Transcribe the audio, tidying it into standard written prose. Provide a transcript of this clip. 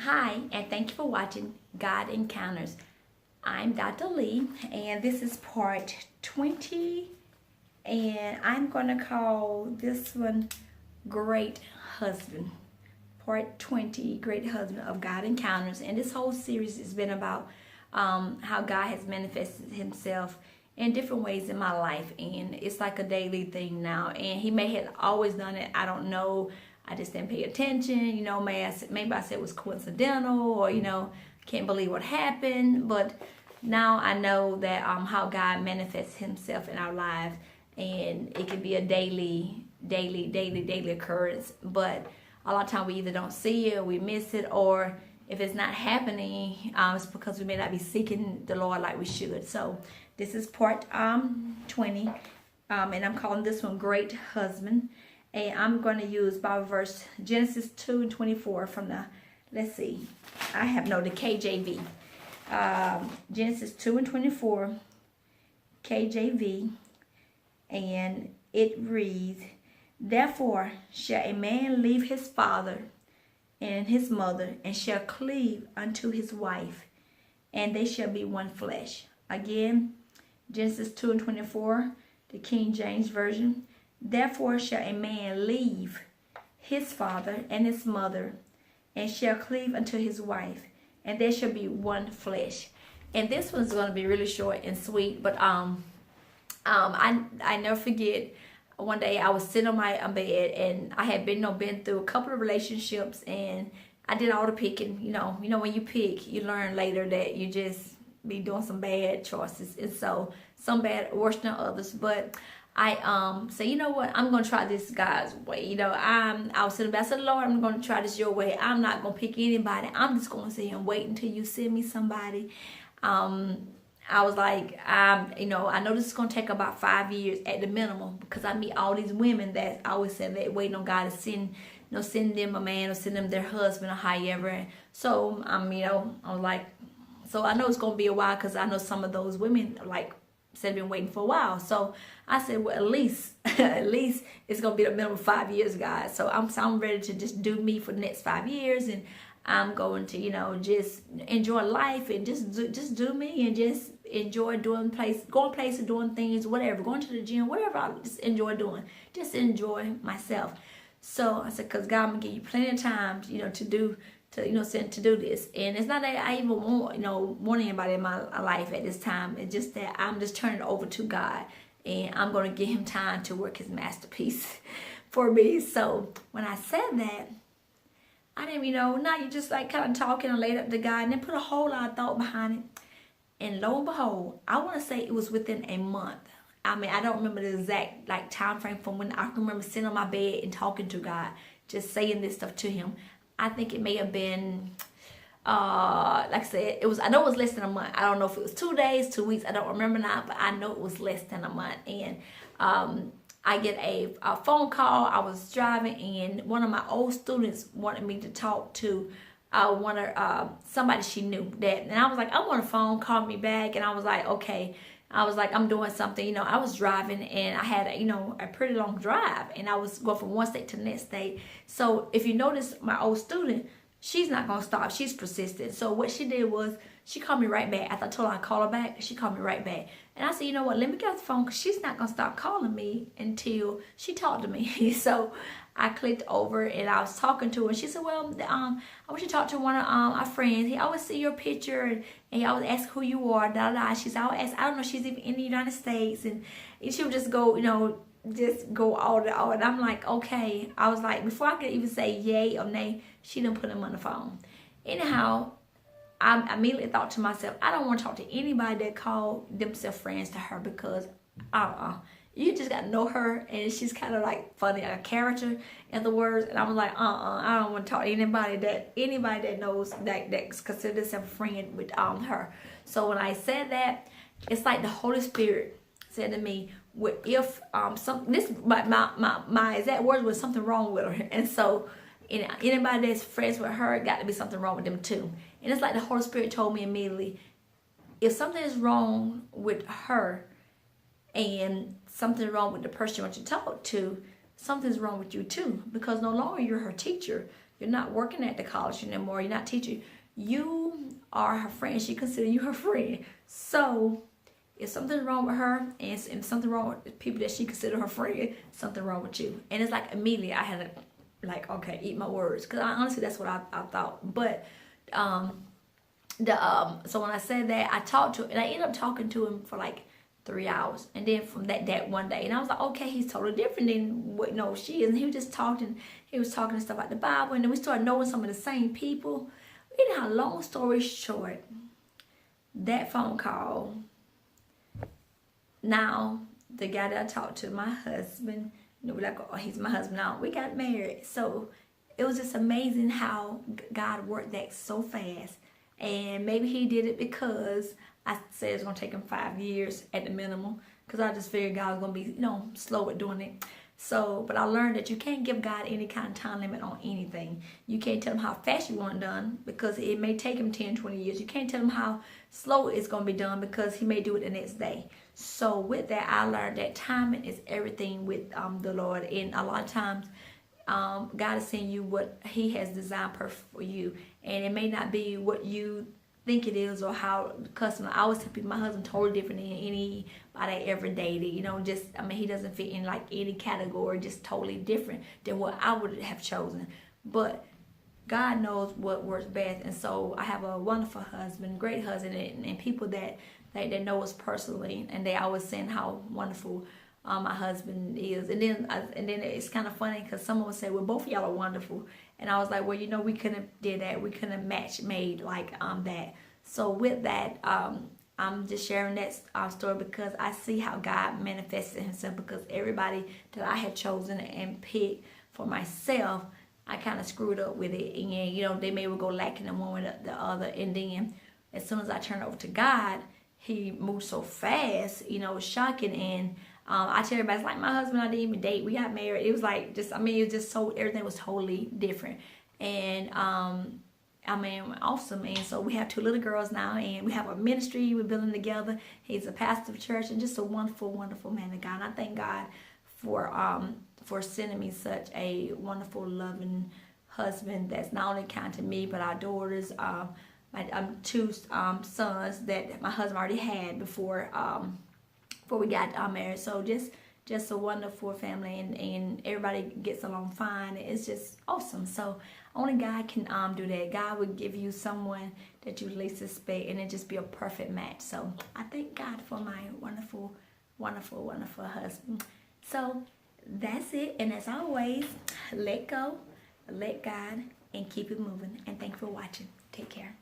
Hi, and thank you for watching God Encounters. I'm Dr. Lee, and this is part 20, and I'm going to call this one Great Husband. Part 20, Great Husband of God Encounters. And this whole series has been about how God has manifested himself in different ways in my life, and it's like a daily thing now. And he may have always done it, I don't know. I just didn't pay attention, maybe I said it was coincidental, or can't believe what happened. But now I know that how God manifests himself in our lives, and it can be a daily occurrence. But a lot of time we either don't see it, or we miss it, or if it's not happening, it's because we may not be seeking the Lord like we should. So this is part 20, and I'm calling this one Great Husband. And I'm going to use Bible verse Genesis 2:24 from the, the KJV. Genesis 2:24, KJV. And it reads, "Therefore shall a man leave his father and his mother, and shall cleave unto his wife, and they shall be one flesh." Again, Genesis 2:24, the King James Version. "Therefore shall a man leave his father and his mother, and shall cleave unto his wife, and they shall be one flesh." And this one's going to be really short and sweet, but I never forget. One day I was sitting on my bed, and I had been through a couple of relationships, and I did all the picking. When you pick, you learn later that you just be doing some bad choices, and so some bad worse than others. But I say, you know what, I'm gonna try this God's way. I was sitting back, I said, "Lord, I'm gonna try this your way. I'm not gonna pick anybody. I'm just gonna sit here and wait until you send me somebody." I was like, I know this is gonna take about 5 years at the minimum, because I meet all these women that I always said they waiting on God to send them a man, or send them their husband, or however. So I was like, so I know it's gonna be a while, because I know some of those women said been waiting for a while. So I said, well, at least it's gonna be a minimum of 5 years, guys. So I'm ready to just do me for the next 5 years, and I'm going to just enjoy life, and just do me, and just enjoy going places, doing things, whatever, going to the gym, whatever. I just enjoy doing, just enjoy myself. So I said, because God will give you plenty of time, to do this. And it's not that I even want anybody in my life at this time. It's just that I'm just turning it over to God, and I'm going to give him time to work his masterpiece for me. So when I said that, I didn't now you just kind of talking and laid up to God, and then put a whole lot of thought behind it. And lo and behold, I want to say it was within a month. I don't remember the exact time frame from when I can remember sitting on my bed and talking to God, just saying this stuff to him. I think it may have been, like I said, I know it was less than a month. I don't know if it was 2 days, 2 weeks. I don't remember now, but I know it was less than a month. And I get a phone call. I was driving, and one of my old students wanted me to talk to somebody she knew. And I was like, I want a phone, call me back. And I was like, okay. I was like, I'm doing something. I was driving, and I had a pretty long drive, and I was going from one state to the next state. So if you notice, my old student, she's not gonna stop. She's persistent. So what she did was, she called me right back. After I told her I'd call her back, she called me right back. And I said, you know what, let me get off the phone, because she's not gonna stop calling me until she talked to me. So I clicked over, and I was talking to her, and she said, well, I want you to talk to one of our friends. He always see your picture, and he always ask who you are, She said, I don't know if she's even in the United States. And she would just go, just go all the all. And I'm like, okay. I was like, before I could even say yay or nay, she done put him on the phone. Anyhow, I immediately thought to myself, I don't want to talk to anybody that call themselves friends to her, because you just got to know her, and she's kind of funny, a character, in the words. And I was like, I don't want to talk to anybody that knows that's considered themselves a friend with her. So when I said that, it's like the Holy Spirit said to me, what if my exact words was something wrong with her. And so anybody that's friends with her, got to be something wrong with them too. And it's like the Holy Spirit told me immediately, if something is wrong with her, and something wrong with the person you want to talk to, something's wrong with you too, because no longer you're her teacher. You're not working at the college anymore. You're not teaching. You are her friend. She considers you her friend. So if something's wrong with her, and if something wrong with the people that she consider her friend, something wrong with you. And it's like immediately I had to like, okay, eat my words, because honestly that's what I thought. But so when I said that, I talked to him, and I ended up talking to him for like 3 hours, and then from that one day, and I was like, okay, he's totally different than what she is. And he was just talking, and stuff about the Bible, and then we started knowing some of the same people. Anyhow, long story short, that phone call. Now the guy that I talked to, my husband, we're like, oh, he's my husband now. We got married, so it was just amazing how God worked that so fast. And maybe he did it because I said it's going to take him 5 years at the minimum, because I just figured God was going to be, slow at doing it. So, but I learned that you can't give God any kind of time limit on anything. You can't tell him how fast you want it done, because it may take him 10, 20 years. You can't tell him how slow it's going to be done, because he may do it the next day. So with that, I learned that timing is everything with the Lord. And a lot of times, God is seeing you what he has designed perfect for you. And it may not be what you think it is, or how the customer. I always tell people my husband totally different than anybody I ever dated. He doesn't fit in like any category, just totally different than what I would have chosen. But God knows what works best. And so I have a wonderful husband, great husband, and people that know us personally, and they always saying how wonderful my husband is. And then it's kind of funny, because someone would say, well, both of y'all are wonderful. And I was like, well, we couldn't have did that. We couldn't have match made like that. So with that, I'm just sharing that story, because I see how God manifested himself, because everybody that I had chosen and picked for myself, I kind of screwed up with it. And they may go lacking in one or the other. And then as soon as I turned over to God, he moved so fast, it was shocking. And I tell everybody, it's like my husband and I didn't even date. We got married. It was like it was just so, everything was totally different. And awesome. And so we have 2 little girls now, and we have a ministry we're building together. He's a pastor of church, and just a wonderful, wonderful man of God. And I thank God for sending me such a wonderful, loving husband that's not only kind to me, but our daughters, my 2 sons that my husband already had before we got married. So just a wonderful family, and everybody gets along fine. It's just awesome. So only God can do that. God would give you someone that you least suspect, and it just be a perfect match. So I thank God for my wonderful, wonderful, wonderful husband. So that's it. And as always, let go, let God, and keep it moving. And thanks for watching. Take care.